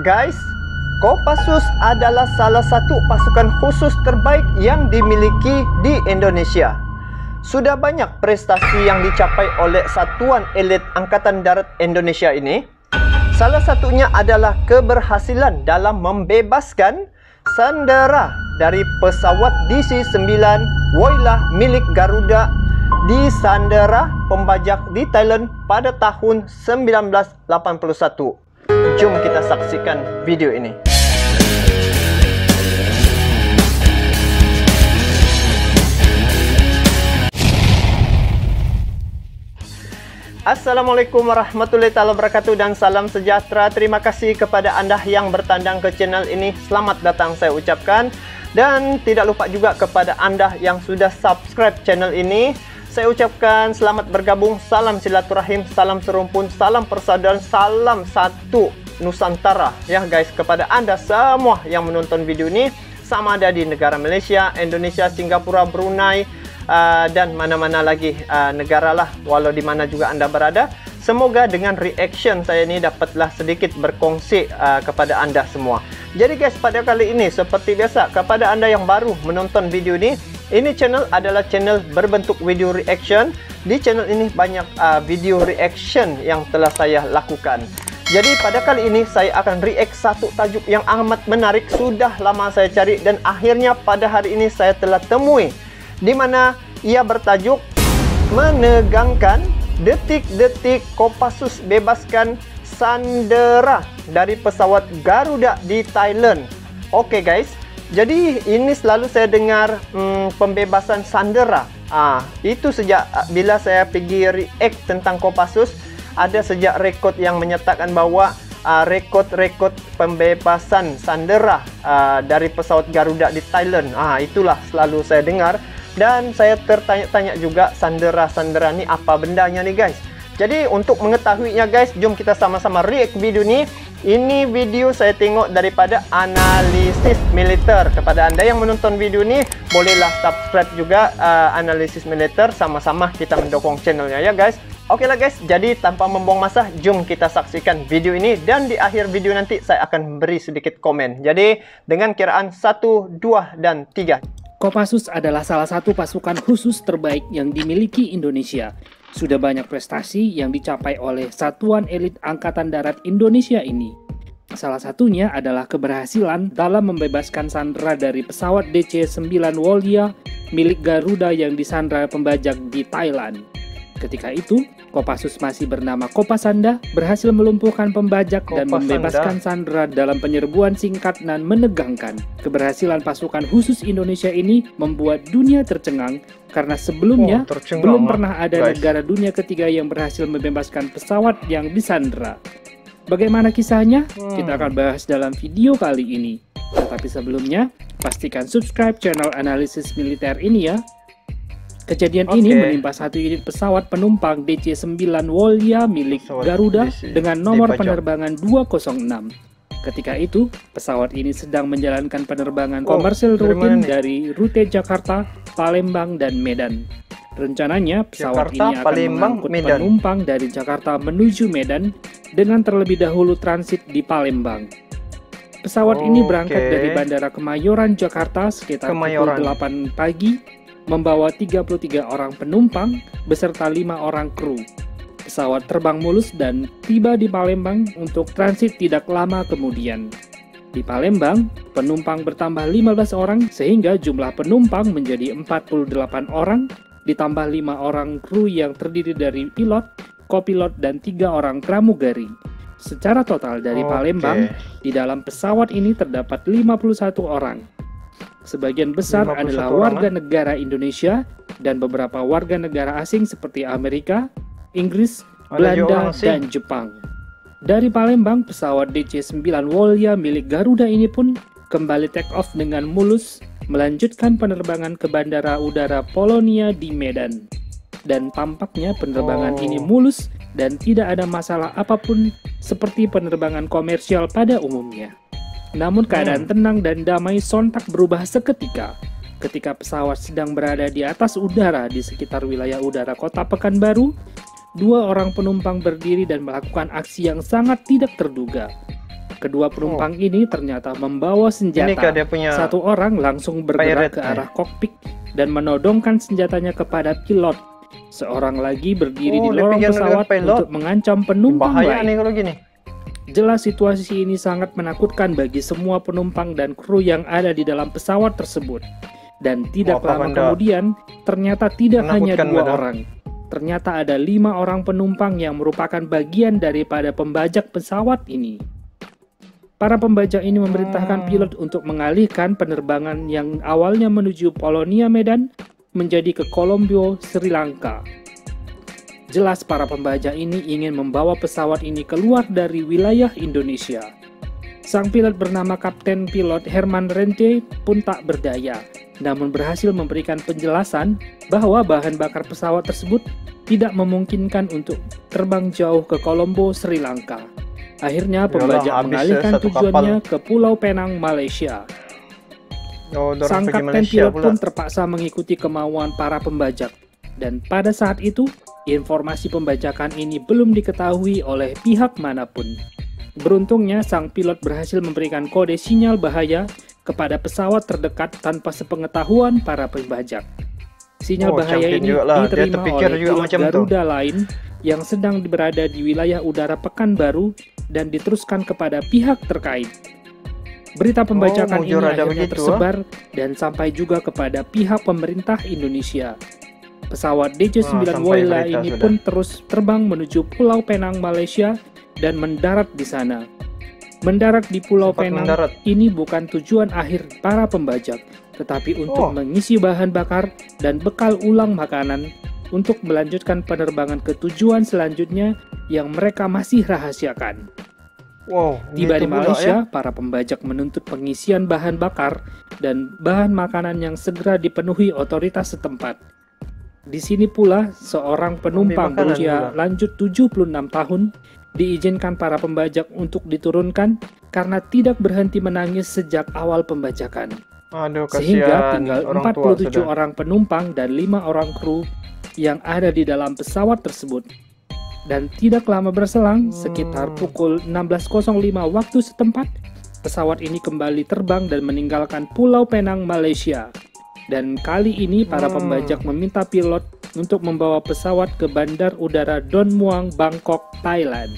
Guys, Kopassus adalah salah satu pasukan khusus terbaik yang dimiliki di Indonesia. Sudah banyak prestasi yang dicapai oleh Satuan Elit Angkatan Darat Indonesia ini. Salah satunya adalah keberhasilan dalam membebaskan sandera dari pesawat DC-9 Woylah milik Garuda di sandera pembajak di Thailand pada tahun 1981. Jom kita saksikan video ini. Assalamualaikum warahmatullahi wabarakatuh dan salam sejahtera. Terima kasih kepada anda yang bertandang ke channel ini. Selamat datang saya ucapkan. Dan tidak lupa juga kepada anda yang sudah subscribe channel ini. Saya ucapkan selamat bergabung, salam silaturahim, salam serumpun, salam persaudaraan, salam satu Nusantara. Ya guys, kepada anda semua yang menonton video ini, sama ada di negara Malaysia, Indonesia, Singapura, Brunei, dan mana-mana lagi negara lah, walau di mana juga anda berada. Semoga dengan reaction saya ini dapatlah sedikit berkongsi kepada anda semua. Jadi guys, pada kali ini seperti biasa, kepada anda yang baru menonton video ini channel adalah channel berbentuk video reaction. Di channel ini banyak video reaction yang telah saya lakukan. Jadi pada kali ini saya akan react satu tajuk yang amat menarik. Sudah lama saya cari dan akhirnya pada hari ini saya telah temui, di mana ia bertajuk menegangkan detik-detik Kopassus bebaskan sandera dari pesawat Garuda di Thailand. Oke guys, jadi ini selalu saya dengar pembebasan sandera. Itu sejak bila saya pergi react tentang Kopassus, ada sejak rekod yang menyatakan bahwa rekod-rekod pembebasan sandera dari pesawat Garuda di Thailand. Itulah selalu saya dengar. Dan saya tertanya-tanya juga, sandera-sandera ini apa bendanya nih guys. Jadi untuk mengetahuinya guys, jom kita sama-sama react video ini. Ini video saya tengok daripada Analisis Militer. Kepada anda yang menonton video ini, bolehlah subscribe juga Analisis Militer. Sama-sama kita mendukung channelnya ya guys. Oke lah guys, jadi tanpa membuang masa, jom kita saksikan video ini. Dan di akhir video nanti saya akan beri sedikit komen. Jadi dengan kiraan 1, 2, dan 3. Kopassus adalah salah satu pasukan khusus terbaik yang dimiliki Indonesia. Sudah banyak prestasi yang dicapai oleh Satuan Elit Angkatan Darat Indonesia ini. Salah satunya adalah keberhasilan dalam membebaskan sandera dari pesawat DC-9 Woylah milik Garuda yang disandra pembajak di Thailand. Ketika itu, Kopassus masih bernama Kopasanda berhasil melumpuhkan pembajak dan membebaskan sandera dalam penyerbuan singkat dan menegangkan. Keberhasilan pasukan khusus Indonesia ini membuat dunia tercengang karena sebelumnya belum pernah ada negara dunia ketiga yang berhasil membebaskan pesawat yang disandera. Bagaimana kisahnya? Kita akan bahas dalam video kali ini. Tetapi sebelumnya, pastikan subscribe channel Analisis Militer ini ya. Kejadian ini menimpa satu unit pesawat penumpang DC-9 Woylah milik Garuda dengan nomor penerbangan 206. Ketika itu, pesawat ini sedang menjalankan penerbangan komersil rutin dari rute Jakarta, Palembang, dan Medan. Rencananya, pesawat ini akan mengangkut penumpang dari Jakarta menuju Medan dengan terlebih dahulu transit di Palembang. Pesawat ini berangkat dari Bandara Kemayoran, Jakarta sekitar pukul 8 pagi, membawa 33 orang penumpang beserta 5 orang kru. Pesawat terbang mulus dan tiba di Palembang untuk transit tidak lama kemudian. Di Palembang, penumpang bertambah 15 orang sehingga jumlah penumpang menjadi 48 orang, ditambah 5 orang kru yang terdiri dari pilot, kopilot, dan 3 orang pramugari. Secara total dari Palembang, di dalam pesawat ini terdapat 51 orang. Sebagian besar adalah warga negara Indonesia dan beberapa warga negara asing seperti Amerika, Inggris, Belanda, dan Jepang. Dari Palembang, pesawat DC-9 Woylah milik Garuda ini pun kembali take off dengan mulus, melanjutkan penerbangan ke Bandara Udara Polonia di Medan. Dan tampaknya penerbangan ini mulus dan tidak ada masalah apapun seperti penerbangan komersial pada umumnya. Namun keadaan tenang dan damai sontak berubah seketika ketika pesawat sedang berada di atas udara di sekitar wilayah udara kota Pekanbaru. Dua orang penumpang berdiri dan melakukan aksi yang sangat tidak terduga. Kedua penumpang ini ternyata membawa Ini kah senjata. dia punya Satu orang langsung bergerak pirate ke arah kokpit dan menodongkan senjatanya kepada pilot. Seorang lagi berdiri di dia lorong pikir pesawat pilot. untuk mengancam penumpang bahaya lain. nih kalau gini. Jelas situasi ini sangat menakutkan bagi semua penumpang dan kru yang ada di dalam pesawat tersebut. Dan tidak Wah, lama Banda. kemudian, ternyata tidak hanya Menakutkan, 2 Banda. orang. Ternyata ada 5 orang penumpang yang merupakan bagian daripada pembajak pesawat ini. Para pembajak ini memerintahkan pilot untuk mengalihkan penerbangan yang awalnya menuju Polonia Medan menjadi ke Colombo, Sri Lanka. Jelas para pembajak ini ingin membawa pesawat ini keluar dari wilayah Indonesia. Sang pilot bernama Kapten Pilot Herman Rente pun tak berdaya, namun berhasil memberikan penjelasan bahwa bahan bakar pesawat tersebut tidak memungkinkan untuk terbang jauh ke Colombo, Sri Lanka. Akhirnya pembajak habis mengalihkan satu tujuannya ke Pulau Penang, Malaysia. Dorang Sang pergi kapten Malaysia pilot pula. pun terpaksa mengikuti kemauan para pembajak. Dan pada saat itu, informasi pembajakan ini belum diketahui oleh pihak manapun. Beruntungnya, sang pilot berhasil memberikan kode sinyal bahaya kepada pesawat terdekat tanpa sepengetahuan para pembajak. Sinyal bahaya champion ini juga lah. Dia diterima terpikir oleh juga pilot macam tu. Garuda lain yang sedang berada di wilayah udara Pekanbaru dan diteruskan kepada pihak terkait. Berita pembajakan ini mujur ada akhirnya begitu, tersebar dan sampai juga kepada pihak pemerintah Indonesia. Pesawat DC-9 sampai Woyla berita ini sudah. pun terus terbang menuju Pulau Penang, Malaysia dan mendarat di sana. Mendarat di Pulau Sempat Penang mendarat. ini bukan tujuan akhir para pembajak, tetapi untuk mengisi bahan bakar dan bekal ulang makanan untuk melanjutkan penerbangan ke tujuan selanjutnya yang mereka masih rahasiakan. Tiba di gitu pula, Malaysia, para pembajak menuntut pengisian bahan bakar dan bahan makanan yang segera dipenuhi otoritas setempat. Di sini pula, seorang penumpang makanan berusia pula. lanjut 76 tahun diizinkan para pembajak untuk diturunkan karena tidak berhenti menangis sejak awal pembajakan. Aduh, Sehingga kasihan tinggal orang tua 47 sudah. orang penumpang dan 5 orang kru yang ada di dalam pesawat tersebut. Dan tidak lama berselang, sekitar pukul 16.05 waktu setempat, pesawat ini kembali terbang dan meninggalkan Pulau Penang, Malaysia. Dan kali ini para pembajak meminta pilot untuk membawa pesawat ke Bandar Udara Don Muang, Bangkok, Thailand.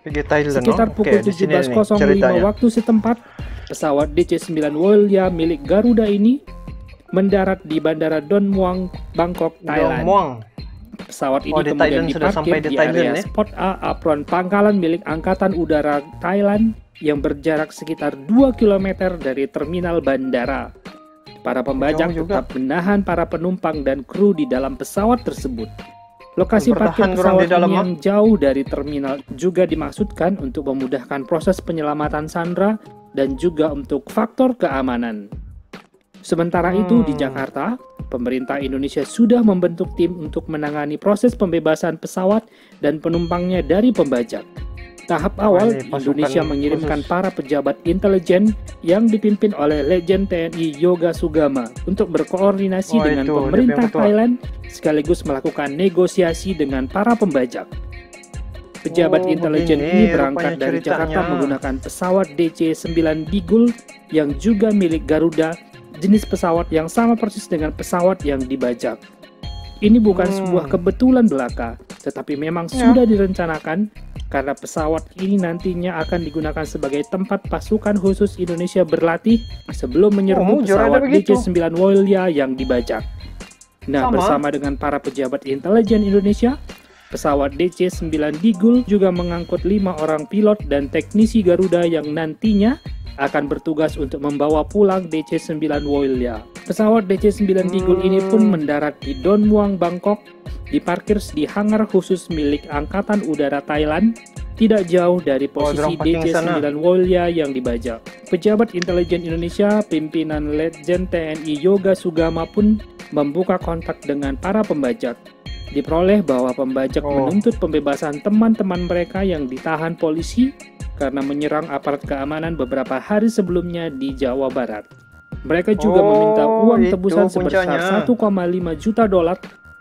Pergi Thailand, Sekitar no? pukul Oke, di sini nih 17.05 ceritanya. waktu setempat, pesawat DC-9 Woyla milik Garuda ini mendarat di Bandara Don Muang, Bangkok, Thailand. Muang. Pesawat ini di kemudian Thailand sudah sampai diparkir di di Thailand, area ya? Spot A apron pangkalan milik Angkatan Udara Thailand yang berjarak sekitar 2 km dari terminal bandara. Para pembajak Jauh juga. tetap menahan para penumpang dan kru di dalam pesawat tersebut. Lokasi parkir Bertahan orang pesawat di dalam, ini yang jauh dari terminal juga dimaksudkan untuk memudahkan proses penyelamatan sandera dan juga untuk faktor keamanan. Sementara itu di Jakarta, pemerintah Indonesia sudah membentuk tim untuk menangani proses pembebasan pesawat dan penumpangnya dari pembajak. Tahap awal, ini pasukan Indonesia mengirimkan khusus. para pejabat intelijen yang dipimpin oleh Legend TNI Yoga Sugama untuk berkoordinasi dengan itu, pemerintah dia ketua. Thailand sekaligus melakukan negosiasi dengan para pembajak. Pejabat intelijen ini begini berangkat rupanya dari Jakarta ceritanya. menggunakan pesawat DC-9 Bigul yang juga milik Garuda, jenis pesawat yang sama persis dengan pesawat yang dibajak. Ini bukan sebuah kebetulan belaka, tetapi memang sudah direncanakan karena pesawat ini nantinya akan digunakan sebagai tempat pasukan khusus Indonesia berlatih sebelum menyerbu jujur ada pesawat begitu. DC-9 Woyla yang dibajak. Nah, Sama. bersama dengan para pejabat intelijen Indonesia, pesawat DC-9 Bigul juga mengangkut 5 orang pilot dan teknisi Garuda yang nantinya akan bertugas untuk membawa pulang DC-9 Woyla. Pesawat DC-9 Bigul ini pun mendarat di Don Muang, Bangkok, diparkir di hangar khusus milik Angkatan Udara Thailand, tidak jauh dari posisi dorang parking DC-9 sana. Woyla yang dibajak. Pejabat intelijen Indonesia, pimpinan Legend TNI Yoga Sugama pun membuka kontak dengan para pembajak. Diperoleh bahwa pembajak menuntut pembebasan teman-teman mereka yang ditahan polisi karena menyerang aparat keamanan beberapa hari sebelumnya di Jawa Barat. Mereka juga meminta uang itu tebusan sebesar puncanya. $1,5 juta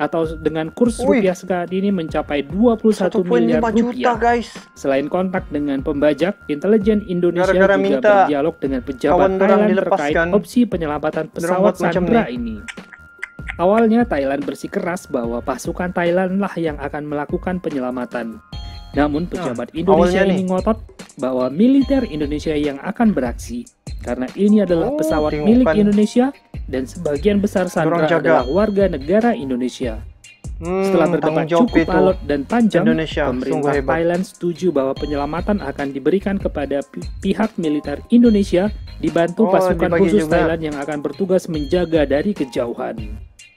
atau dengan kurs rupiah saat ini mencapai 21 miliar 1,5 juta rupiah. guys. Selain kontak dengan pembajak, intelijen Indonesia Gara-gara juga minta berdialog dengan pejabat kawan dorang Thailand dilepaskan, terkait opsi penyelamatan pesawat macam Sandra ini. Awalnya Thailand bersikeras bahwa pasukan Thailand lah yang akan melakukan penyelamatan. Namun pejabat Indonesia ini ngotot bahwa militer Indonesia yang akan beraksi karena ini adalah pesawat milik Indonesia dan sebagian besar Sandra adalah warga negara Indonesia. Setelah berdebat cukup alot dan panjang, pemerintah Thailand setuju bahwa penyelamatan akan diberikan kepada pihak militer Indonesia dibantu pasukan khusus Thailand yang akan bertugas menjaga dari kejauhan.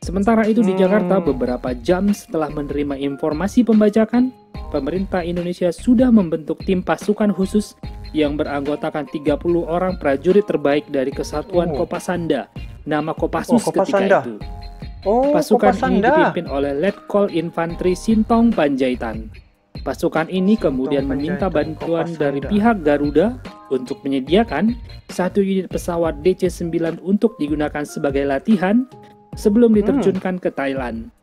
Sementara itu di Jakarta, beberapa jam setelah menerima informasi pembajakan, pemerintah Indonesia sudah membentuk tim pasukan khusus yang beranggotakan 30 orang prajurit terbaik dari Kesatuan Kopasanda, nama Kopassus ketika itu. Pasukan ini dipimpin oleh Letkol Infantri Sintong Panjaitan. Pasukan ini kemudian meminta bantuan dari pihak Garuda untuk menyediakan satu unit pesawat DC-9 untuk digunakan sebagai latihan sebelum diterjunkan ke Thailand.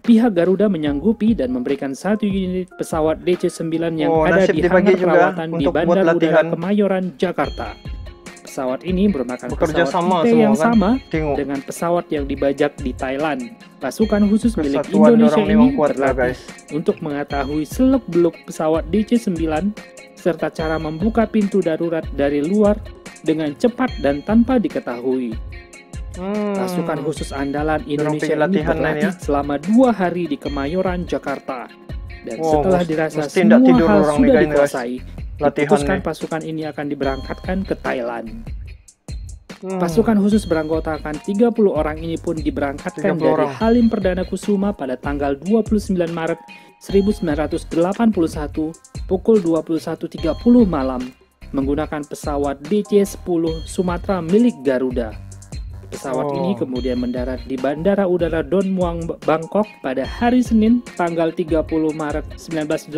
Pihak Garuda menyanggupi dan memberikan satu unit pesawat DC-9 yang ada di hangar perawatan di Bandar Udara Kemayoran, Jakarta. Pesawat ini merupakan pesawat tipe yang sama dengan pesawat yang dibajak di Thailand. Pasukan khusus milik Indonesia ini berlatih untuk mengetahui seluk-beluk pesawat DC-9 serta cara membuka pintu darurat dari luar dengan cepat dan tanpa diketahui. Pasukan khusus andalan Indonesia ini berlatih selama 2 hari di Kemayoran, Jakarta. Dan setelah dirasa semua hal sudah dikuasai, diputuskan pasukan ini akan diberangkatkan ke Thailand. Pasukan khusus beranggotakan 30 orang ini pun diberangkatkan dari Halim Perdana Kusuma pada tanggal 29 Maret 1981 pukul 21.30 malam menggunakan pesawat DC-10 Sumatera milik Garuda. Pesawat ini kemudian mendarat di Bandara Udara Don Muang, Bangkok pada hari Senin tanggal 30 Maret 1981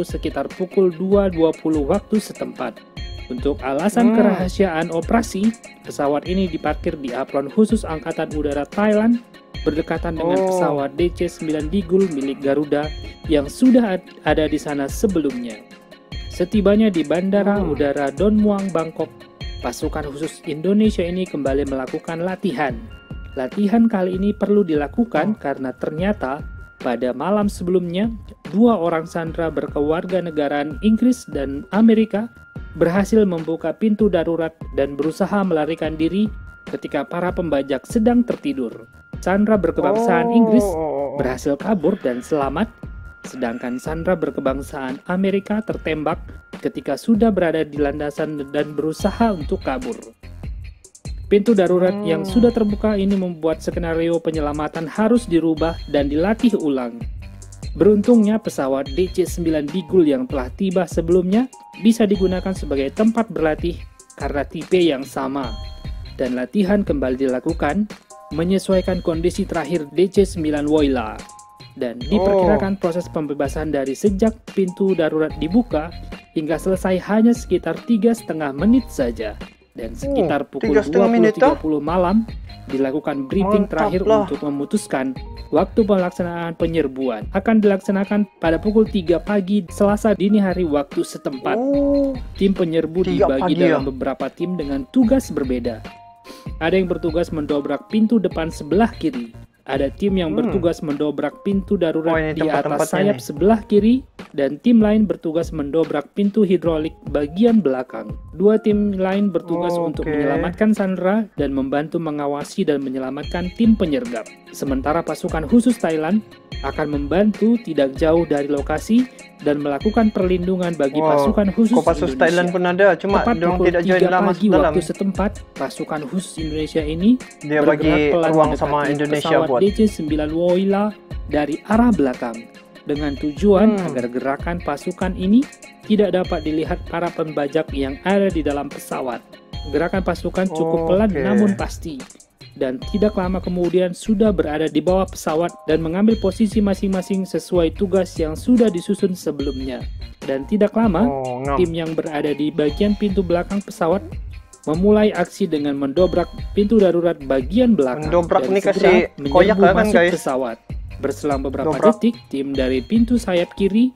sekitar pukul 2.20 waktu setempat. Untuk alasan kerahasiaan operasi, pesawat ini diparkir di apron khusus Angkatan Udara Thailand berdekatan dengan pesawat DC-9 Digul milik Garuda yang sudah ada di sana sebelumnya. Setibanya di Bandara Udara Don Muang, Bangkok, pasukan khusus Indonesia ini kembali melakukan latihan. Latihan kali ini perlu dilakukan karena ternyata pada malam sebelumnya 2 orang sandera berkewarganegaraan Inggris dan Amerika berhasil membuka pintu darurat dan berusaha melarikan diri ketika para pembajak sedang tertidur. Sandera berkebangsaan Inggris berhasil kabur dan selamat, sedangkan sandera berkebangsaan Amerika tertembak ketika sudah berada di landasan dan berusaha untuk kabur. Pintu darurat yang sudah terbuka ini membuat skenario penyelamatan harus dirubah dan dilatih ulang. Beruntungnya pesawat DC-9 Digul yang telah tiba sebelumnya bisa digunakan sebagai tempat berlatih karena tipe yang sama. Dan latihan kembali dilakukan menyesuaikan kondisi terakhir DC-9 Woyla. Dan diperkirakan proses pembebasan dari sejak pintu darurat dibuka hingga selesai hanya sekitar 3,5 menit saja. Dan sekitar pukul 20.30 malam dilakukan briefing terakhir untuk memutuskan waktu pelaksanaan penyerbuan. Akan dilaksanakan pada pukul 3 pagi Selasa dini hari waktu setempat. Tim penyerbu dibagi dalam beberapa tim dengan tugas berbeda. Ada yang bertugas mendobrak pintu depan sebelah kiri. Ada tim yang bertugas mendobrak pintu darurat di atas sayap sebelah kiri, dan tim lain bertugas mendobrak pintu hidrolik bagian belakang. 2 tim lain bertugas untuk menyelamatkan sandera dan membantu mengawasi dan menyelamatkan tim penyergap. Sementara pasukan khusus Thailand akan membantu tidak jauh dari lokasi dan melakukan perlindungan bagi pasukan khusus Indonesia. Thailand pun ada, cuma tepat tidak join dalam waktu setempat, pasukan khusus Indonesia ini dia bagi ruang sama Indonesia buat DC-9 Woyla dari arah belakang dengan tujuan agar gerakan pasukan ini tidak dapat dilihat para pembajak yang ada di dalam pesawat. Gerakan pasukan cukup pelan namun pasti, dan tidak lama kemudian sudah berada di bawah pesawat dan mengambil posisi masing-masing sesuai tugas yang sudah disusun sebelumnya. Dan tidak lama, tim yang berada di bagian pintu belakang pesawat memulai aksi dengan mendobrak pintu darurat bagian belakang dan segera menyerbu masuk pesawat. Berselang beberapa detik, tim dari pintu sayap kiri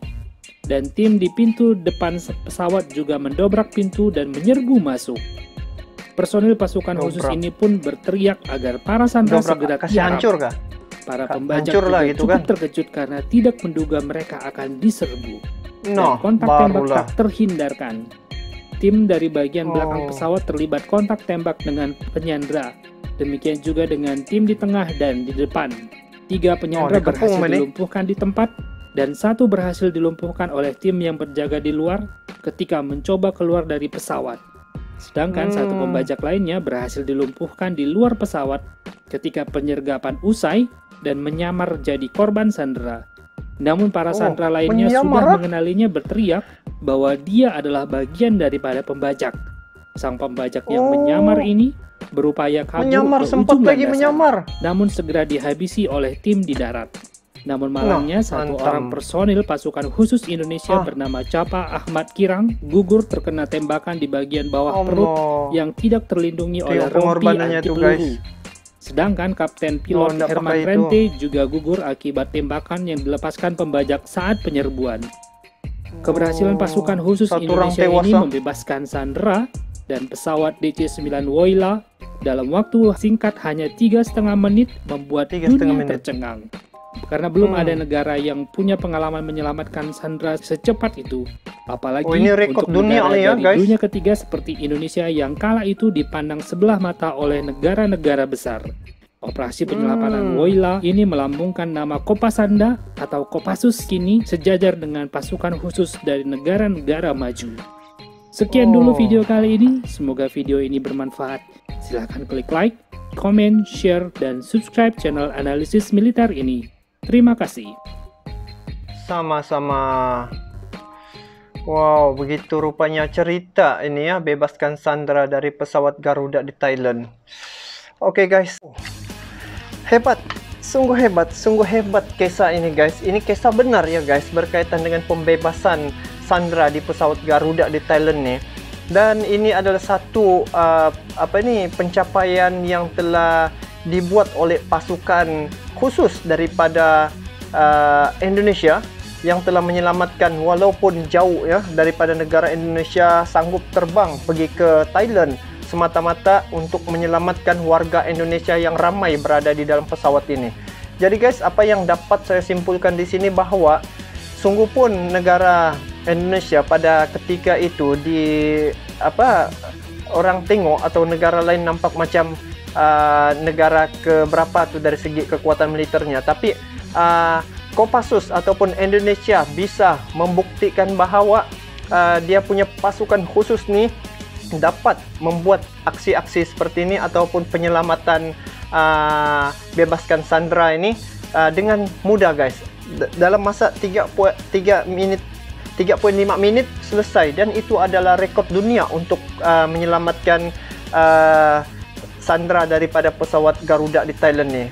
dan tim di pintu depan pesawat juga mendobrak pintu dan menyerbu masuk. Personil pasukan khusus ini pun berteriak agar para sandera segera tiarap. Para pembajak juga cukup terkejut karena tidak menduga mereka akan diserbu. Dan kontak tembak tak terhindarkan. Tim dari bagian belakang pesawat terlibat kontak tembak dengan penyandera. Demikian juga dengan tim di tengah dan di depan. 3 penyandera berhasil dilumpuhkan di tempat dan 1 berhasil dilumpuhkan oleh tim yang berjaga di luar ketika mencoba keluar dari pesawat. Sedangkan 1 pembajak lainnya berhasil dilumpuhkan di luar pesawat ketika penyergapan usai dan menyamar jadi korban sandera. Namun para sandera lainnya sudah mengenalinya berteriak bahwa dia adalah bagian daripada pembajak. Sang pembajak yang menyamar ini berupaya kabur ke ujung landasan, namun segera dihabisi oleh tim di darat. Namun malangnya 1 orang personil pasukan khusus Indonesia bernama Capa Ahmad Kirang gugur terkena tembakan di bagian bawah perut yang tidak terlindungi oleh rompi anti peluru. Sedangkan Kapten Pilot Herman Rente juga gugur akibat tembakan yang dilepaskan pembajak saat penyerbuan. Keberhasilan pasukan khusus Indonesia ini membebaskan sandera dan pesawat DC-9 Woyla dalam waktu singkat hanya 3,5 menit membuat dunia tercengang. Karena belum ada negara yang punya pengalaman menyelamatkan sandera secepat itu. Apalagi ini rekod untuk dunia negara dari guys. dunia ketiga seperti Indonesia yang kala itu dipandang sebelah mata oleh negara-negara besar. Operasi penyelamatan Woyla ini melambungkan nama Kopasanda atau Kopassus kini sejajar dengan pasukan khusus dari negara-negara maju. Sekian dulu video kali ini, semoga video ini bermanfaat. Silahkan klik like, komen, share, dan subscribe channel analisis militer ini. Terima kasih. Sama-sama. Wow, begitu rupanya cerita ini ya, bebaskan sandera dari pesawat Garuda di Thailand. Oke guys. Hebat, sungguh hebat kisah ini guys. Ini kisah benar ya guys, berkaitan dengan pembebasan sandera di pesawat Garuda di Thailand nih. Dan ini adalah satu pencapaian yang telah dibuat oleh pasukan khusus daripada Indonesia yang telah menyelamatkan walaupun jauh ya daripada negara Indonesia, sanggup terbang pergi ke Thailand semata-mata untuk menyelamatkan warga Indonesia yang ramai berada di dalam pesawat ini. Jadi guys, apa yang dapat saya simpulkan di sini bahwa sungguh pun negara Indonesia pada ketika itu orang tengok atau negara lain nampak macam negara keberapa tuh dari segi kekuatan militernya, tapi Kopassus ataupun Indonesia bisa membuktikan bahwa dia punya pasukan khusus nih dapat membuat aksi-aksi seperti ini ataupun penyelamatan bebaskan sandera ini dengan mudah guys. Dalam masa 3.5 menit selesai, dan itu adalah rekod dunia untuk menyelamatkan sandera daripada pesawat Garuda di Thailand nih.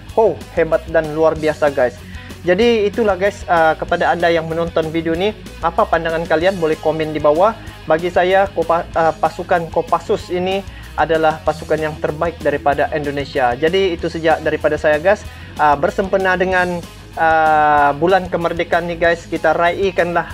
Hebat dan luar biasa guys. Jadi itulah guys, kepada Anda yang menonton video ini, apa pandangan kalian? Boleh komen di bawah. Bagi saya pasukan Kopassus ini adalah pasukan yang terbaik daripada Indonesia. Jadi itu saja daripada saya guys. Bersempena dengan bulan kemerdekaan nih guys, kita raikanlah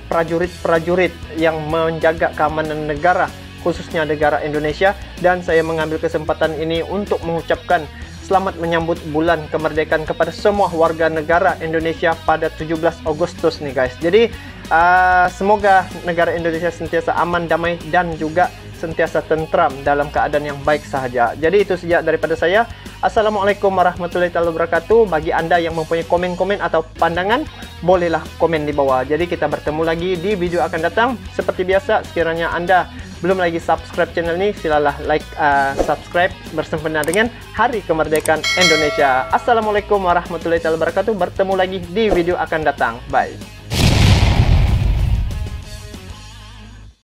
prajurit-prajurit yang menjaga keamanan negara, khususnya negara Indonesia. Dan saya mengambil kesempatan ini untuk mengucapkan selamat menyambut bulan kemerdekaan kepada semua warga negara Indonesia pada 17 Agustus nih guys. Jadi semoga negara Indonesia sentiasa aman, damai, dan juga sentiasa tentram dalam keadaan yang baik sahaja. Jadi itu saja daripada saya. Assalamualaikum warahmatullahi wabarakatuh. Bagi Anda yang mempunyai komen-komen atau pandangan, bolehlah komen di bawah. Jadi kita bertemu lagi di video akan datang. Seperti biasa, sekiranya Anda belum lagi subscribe channel ini, silalah like, subscribe bersempena dengan Hari Kemerdekaan Indonesia. Assalamualaikum warahmatullahi wabarakatuh. Bertemu lagi di video akan datang. Bye.